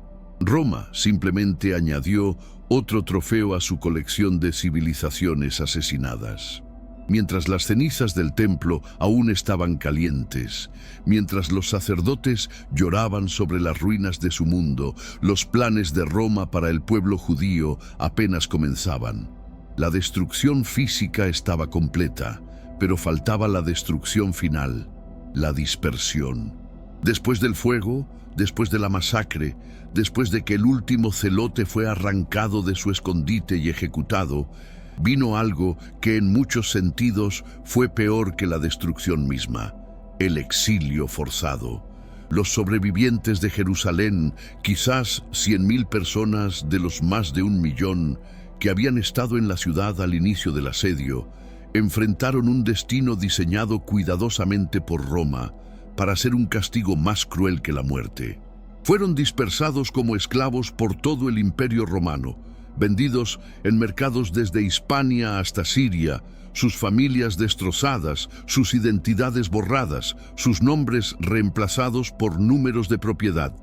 simplemente añadió otro trofeo a su colección de civilizaciones asesinadas. Mientras las cenizas del templo aún estaban calientes, mientras los sacerdotes lloraban sobre las ruinas de su mundo, los planes de Roma para el pueblo judío apenas comenzaban. La destrucción física estaba completa, pero faltaba la destrucción final, la dispersión. Después del fuego, después de la masacre, después de que el último celote fue arrancado de su escondite y ejecutado, vino algo que en muchos sentidos fue peor que la destrucción misma: el exilio forzado. Los sobrevivientes de Jerusalén, quizás 100.000 personas de los más de 1 millón que habían estado en la ciudad al inicio del asedio, enfrentaron un destino diseñado cuidadosamente por Roma para ser un castigo más cruel que la muerte. Fueron dispersados como esclavos por todo el Imperio Romano, vendidos en mercados desde Hispania hasta Siria, sus familias destrozadas, sus identidades borradas, sus nombres reemplazados por números de propiedad.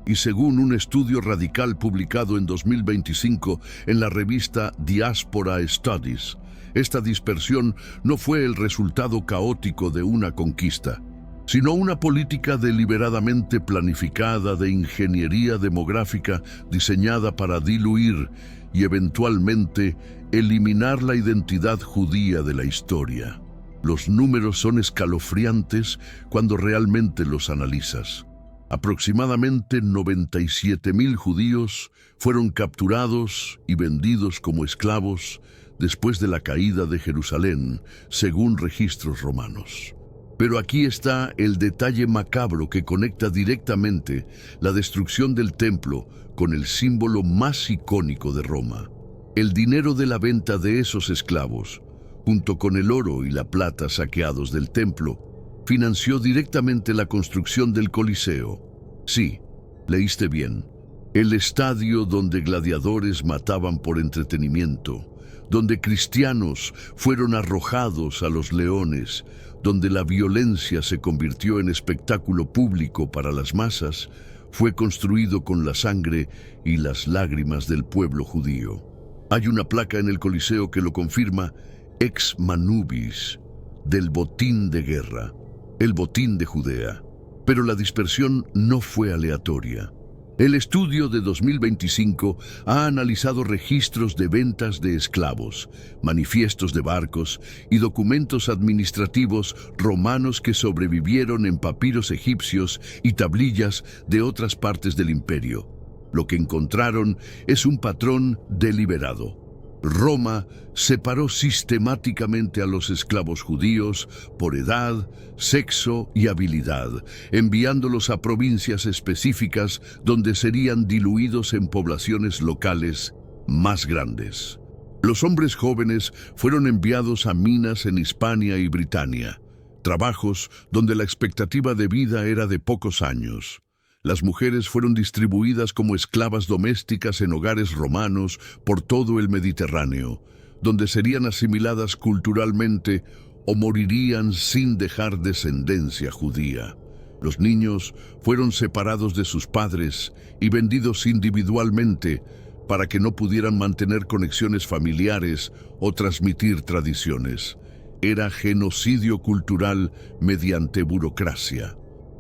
Y según un estudio radical publicado en 2025 en la revista Diaspora Studies, esta dispersión no fue el resultado caótico de una conquista, sino una política deliberadamente planificada de ingeniería demográfica diseñada para diluir y eventualmente eliminar la identidad judía de la historia. Los números son escalofriantes cuando realmente los analizas. Aproximadamente 97.000 judíos fueron capturados y vendidos como esclavos después de la caída de Jerusalén, según registros romanos. Pero aquí está el detalle macabro que conecta directamente la destrucción del templo con el símbolo más icónico de Roma. El dinero de la venta de esos esclavos, junto con el oro y la plata saqueados del templo, financió directamente la construcción del Coliseo. Sí, leíste bien. El estadio donde gladiadores mataban por entretenimiento, donde cristianos fueron arrojados a los leones, donde la violencia se convirtió en espectáculo público para las masas, fue construido con la sangre y las lágrimas del pueblo judío. Hay una placa en el Coliseo que lo confirma: ex manubis, del botín de guerra, el botín de Judea. Pero la dispersión no fue aleatoria. El estudio de 2025 ha analizado registros de ventas de esclavos, manifiestos de barcos y documentos administrativos romanos que sobrevivieron en papiros egipcios y tablillas de otras partes del imperio. Lo que encontraron es un patrón deliberado. Roma separó sistemáticamente a los esclavos judíos por edad, sexo y habilidad, enviándolos a provincias específicas donde serían diluidos en poblaciones locales más grandes. Los hombres jóvenes fueron enviados a minas en Hispania y Britania, trabajos donde la expectativa de vida era de pocos años. Las mujeres fueron distribuidas como esclavas domésticas en hogares romanos por todo el Mediterráneo, donde serían asimiladas culturalmente o morirían sin dejar descendencia judía. Los niños fueron separados de sus padres y vendidos individualmente para que no pudieran mantener conexiones familiares o transmitir tradiciones. Era genocidio cultural mediante burocracia.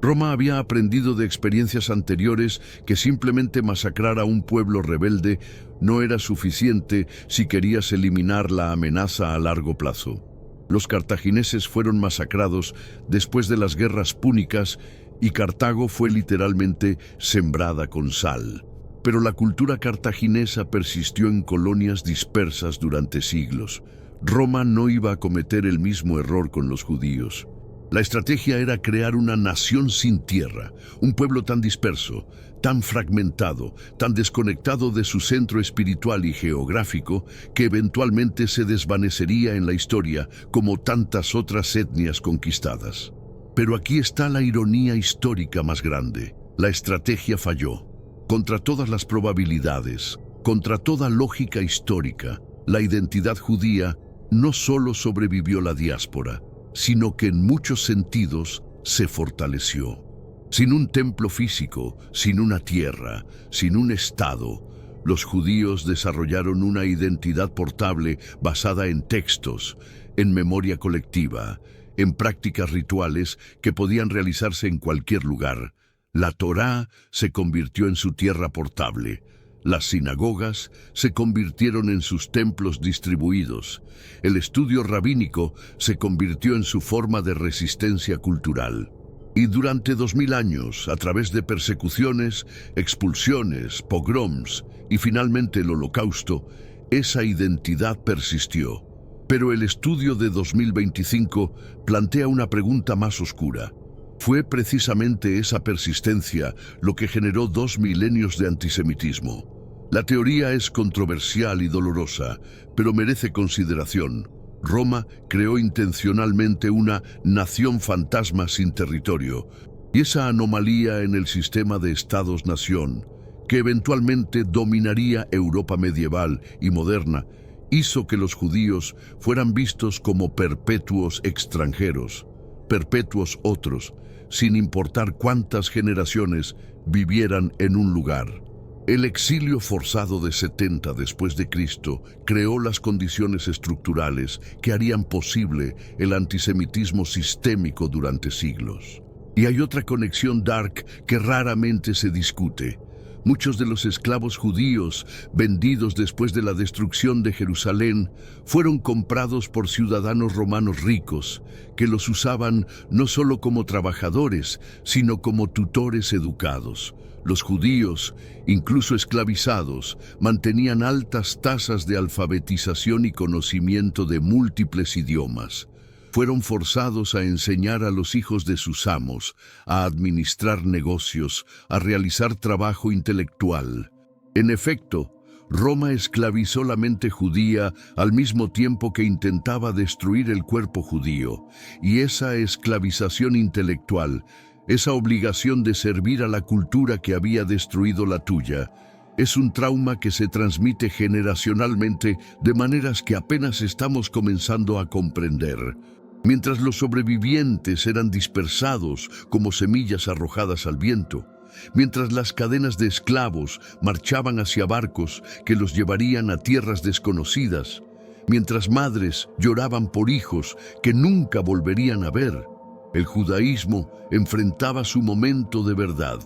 Roma había aprendido de experiencias anteriores que simplemente masacrar a un pueblo rebelde no era suficiente si querías eliminar la amenaza a largo plazo. Los cartagineses fueron masacrados después de las guerras púnicas y Cartago fue literalmente sembrada con sal. Pero la cultura cartaginesa persistió en colonias dispersas durante siglos. Roma no iba a cometer el mismo error con los judíos. La estrategia era crear una nación sin tierra, un pueblo tan disperso, tan fragmentado, tan desconectado de su centro espiritual y geográfico, que eventualmente se desvanecería en la historia como tantas otras etnias conquistadas. Pero aquí está la ironía histórica más grande. La estrategia falló. Contra todas las probabilidades, contra toda lógica histórica, la identidad judía no solo sobrevivió la diáspora, sino que en muchos sentidos se fortaleció. Sin un templo físico, sin una tierra, sin un Estado, los judíos desarrollaron una identidad portable basada en textos, en memoria colectiva, en prácticas rituales que podían realizarse en cualquier lugar. La Torá se convirtió en su tierra portable. Las sinagogas se convirtieron en sus templos distribuidos. El estudio rabínico se convirtió en su forma de resistencia cultural. Y durante 2000 años, a través de persecuciones, expulsiones, pogroms y finalmente el Holocausto, esa identidad persistió. Pero el estudio de 2025 plantea una pregunta más oscura. ¿Fue precisamente esa persistencia lo que generó 2 milenios de antisemitismo? La teoría es controversial y dolorosa, pero merece consideración. Roma creó intencionalmente una nación fantasma sin territorio, y esa anomalía en el sistema de estados-nación, que eventualmente dominaría Europa medieval y moderna, hizo que los judíos fueran vistos como perpetuos extranjeros, perpetuos otros, sin importar cuántas generaciones vivieran en un lugar. El exilio forzado de 70 después de Cristo creó las condiciones estructurales que harían posible el antisemitismo sistémico durante siglos. Y hay otra conexión dark que raramente se discute. Muchos de los esclavos judíos vendidos después de la destrucción de Jerusalén fueron comprados por ciudadanos romanos ricos, que los usaban no solo como trabajadores, sino como tutores educados. Los judíos, incluso esclavizados, mantenían altas tasas de alfabetización y conocimiento de múltiples idiomas. Fueron forzados a enseñar a los hijos de sus amos, a administrar negocios, a realizar trabajo intelectual. En efecto, Roma esclavizó la mente judía al mismo tiempo que intentaba destruir el cuerpo judío, y esa esclavización intelectual, esa obligación de servir a la cultura que había destruido la tuya, es un trauma que se transmite generacionalmente de maneras que apenas estamos comenzando a comprender. Mientras los sobrevivientes eran dispersados como semillas arrojadas al viento, mientras las cadenas de esclavos marchaban hacia barcos que los llevarían a tierras desconocidas, mientras madres lloraban por hijos que nunca volverían a ver, el judaísmo enfrentaba su momento de verdad.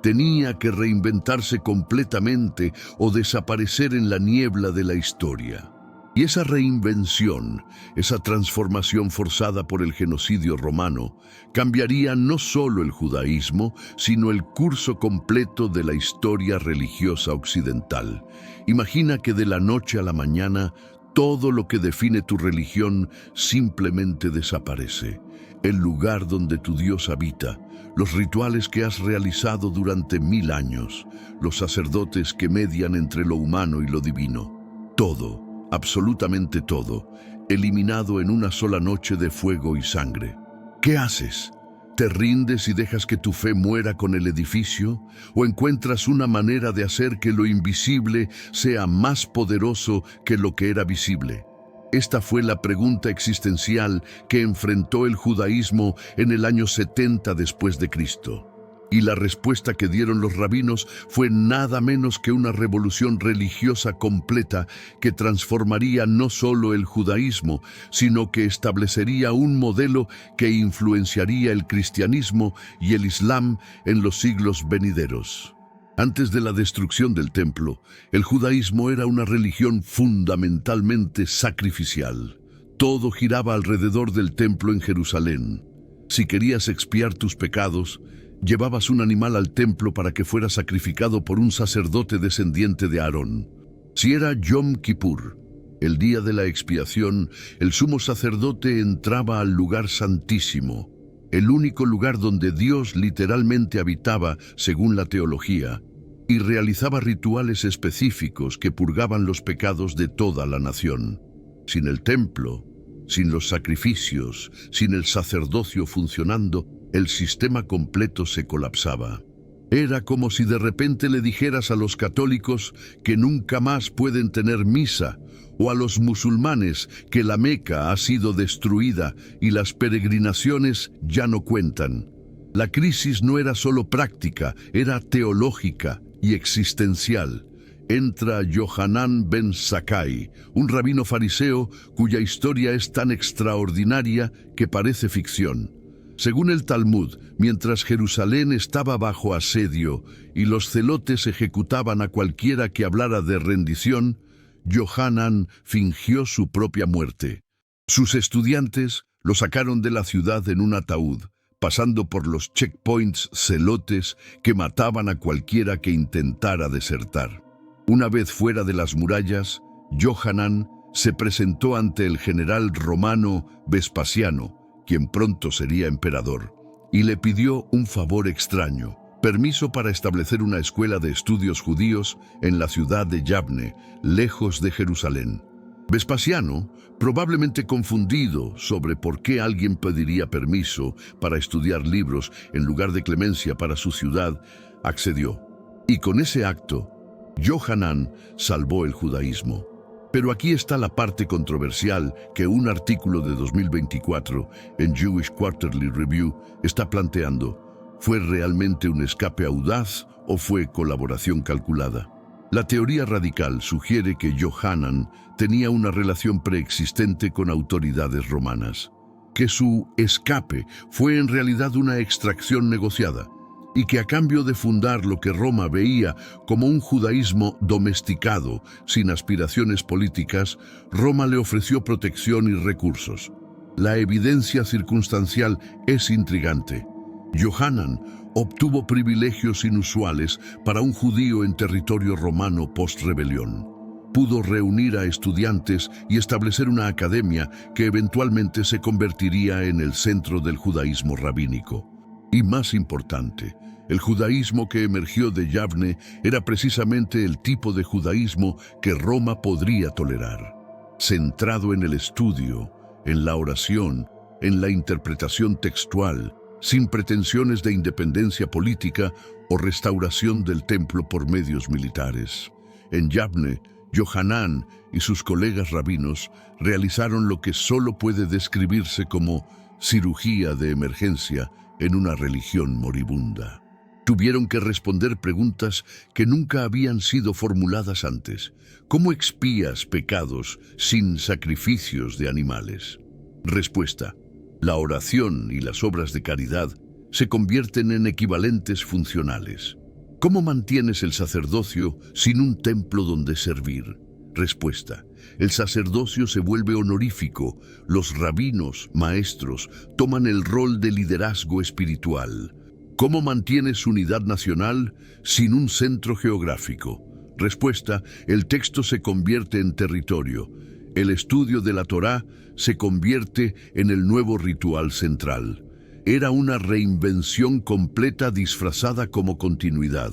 Tenía que reinventarse completamente o desaparecer en la niebla de la historia. Y esa reinvención, esa transformación forzada por el genocidio romano, cambiaría no solo el judaísmo, sino el curso completo de la historia religiosa occidental. Imagina que de la noche a la mañana, todo lo que define tu religión simplemente desaparece. El lugar donde tu Dios habita, los rituales que has realizado durante 1000 años, los sacerdotes que median entre lo humano y lo divino. Todo, absolutamente todo, eliminado en una sola noche de fuego y sangre. ¿Qué haces? ¿Te rindes y dejas que tu fe muera con el edificio? ¿O encuentras una manera de hacer que lo invisible sea más poderoso que lo que era visible? Esta fue la pregunta existencial que enfrentó el judaísmo en el año 70 después de Cristo. Y la respuesta que dieron los rabinos fue nada menos que una revolución religiosa completa que transformaría no solo el judaísmo, sino que establecería un modelo que influenciaría el cristianismo y el islam en los siglos venideros. Antes de la destrucción del templo, el judaísmo era una religión fundamentalmente sacrificial. Todo giraba alrededor del templo en Jerusalén. Si querías expiar tus pecados, llevabas un animal al templo para que fuera sacrificado por un sacerdote descendiente de Aarón. Si era Yom Kippur, el día de la expiación, el sumo sacerdote entraba al lugar santísimo, el único lugar donde Dios literalmente habitaba, según la teología, y realizaba rituales específicos que purgaban los pecados de toda la nación. Sin el templo, sin los sacrificios, sin el sacerdocio funcionando, el sistema completo se colapsaba. Era como si de repente le dijeras a los católicos que nunca más pueden tener misa, o a los musulmanes que la Meca ha sido destruida y las peregrinaciones ya no cuentan. La crisis no era solo práctica, era teológica y existencial. Entra Yohanan ben Zakkai, un rabino fariseo cuya historia es tan extraordinaria que parece ficción. Según el Talmud, mientras Jerusalén estaba bajo asedio y los celotes ejecutaban a cualquiera que hablara de rendición, Yohanan fingió su propia muerte. Sus estudiantes lo sacaron de la ciudad en un ataúd, pasando por los checkpoints celotes que mataban a cualquiera que intentara desertar. Una vez fuera de las murallas, Yohanan se presentó ante el general romano Vespasiano, quien pronto sería emperador, y le pidió un favor extraño: permiso para establecer una escuela de estudios judíos en la ciudad de Yavne, lejos de Jerusalén. Vespasiano, probablemente confundido sobre por qué alguien pediría permiso para estudiar libros en lugar de clemencia para su ciudad, accedió. Y con ese acto, Yohanan salvó el judaísmo. Pero aquí está la parte controversial que un artículo de 2024 en Jewish Quarterly Review está planteando. ¿Fue realmente un escape audaz o fue colaboración calculada? La teoría radical sugiere que Yohanan tenía una relación preexistente con autoridades romanas, que su escape fue en realidad una extracción negociada, y que a cambio de fundar lo que Roma veía como un judaísmo domesticado, sin aspiraciones políticas, Roma le ofreció protección y recursos. La evidencia circunstancial es intrigante. Yohanan obtuvo privilegios inusuales para un judío en territorio romano post-rebelión. Pudo reunir a estudiantes y establecer una academia que eventualmente se convertiría en el centro del judaísmo rabínico. Y más importante, el judaísmo que emergió de Yavne era precisamente el tipo de judaísmo que Roma podría tolerar. Centrado en el estudio, en la oración, en la interpretación textual, sin pretensiones de independencia política o restauración del templo por medios militares. En Yavne, Yohanan y sus colegas rabinos realizaron lo que solo puede describirse como cirugía de emergencia en una religión moribunda. Tuvieron que responder preguntas que nunca habían sido formuladas antes. ¿Cómo expías pecados sin sacrificios de animales? Respuesta: la oración y las obras de caridad se convierten en equivalentes funcionales. ¿Cómo mantienes el sacerdocio sin un templo donde servir? Respuesta: El sacerdocio se vuelve honorífico. Los rabinos, maestros, toman el rol de liderazgo espiritual. ¿Cómo mantienes unidad nacional sin un centro geográfico? Respuesta: el texto se convierte en territorio. El estudio de la Torá se convierte en el nuevo ritual central. Era una reinvención completa disfrazada como continuidad.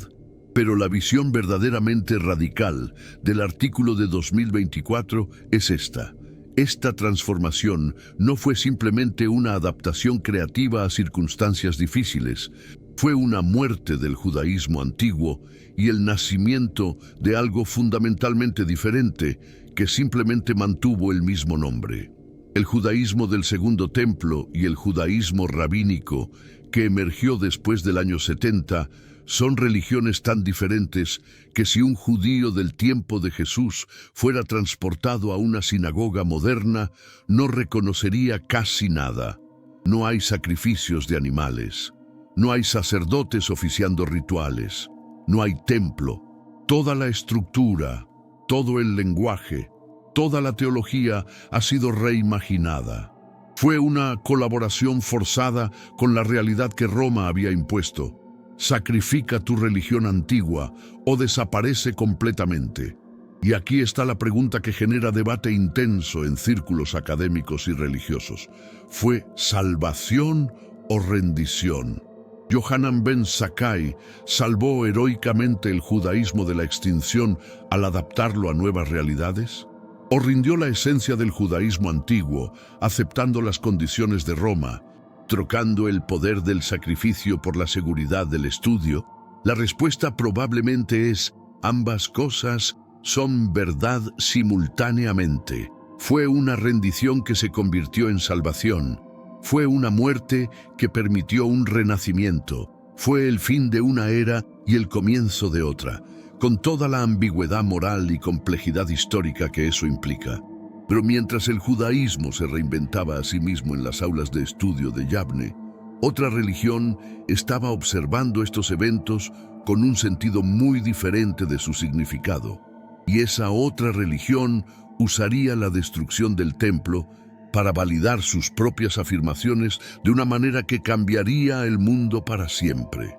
Pero la visión verdaderamente radical del artículo de 2024 es esta. Esta transformación no fue simplemente una adaptación creativa a circunstancias difíciles, fue una muerte del judaísmo antiguo y el nacimiento de algo fundamentalmente diferente que simplemente mantuvo el mismo nombre. El judaísmo del Segundo Templo y el judaísmo rabínico, que emergió después del año 70, son religiones tan diferentes que si un judío del tiempo de Jesús fuera transportado a una sinagoga moderna, no reconocería casi nada. No hay sacrificios de animales, no hay sacerdotes oficiando rituales, no hay templo. Toda la estructura, todo el lenguaje, toda la teología ha sido reimaginada. Fue una colaboración forzada con la realidad que Roma había impuesto. Sacrifica tu religión antigua o desaparece completamente. Y aquí está la pregunta que genera debate intenso en círculos académicos y religiosos. ¿Fue salvación o rendición? Yohanan ben Zakkai salvó heroicamente el judaísmo de la extinción al adaptarlo a nuevas realidades. ¿O rindió la esencia del judaísmo antiguo, aceptando las condiciones de Roma, trocando el poder del sacrificio por la seguridad del estudio? La respuesta probablemente es: ambas cosas son verdad simultáneamente. Fue una rendición que se convirtió en salvación. Fue una muerte que permitió un renacimiento. Fue el fin de una era y el comienzo de otra, con toda la ambigüedad moral y complejidad histórica que eso implica. Pero mientras el judaísmo se reinventaba a sí mismo en las aulas de estudio de Yavne, otra religión estaba observando estos eventos con un sentido muy diferente de su significado. Y esa otra religión usaría la destrucción del templo para validar sus propias afirmaciones de una manera que cambiaría el mundo para siempre.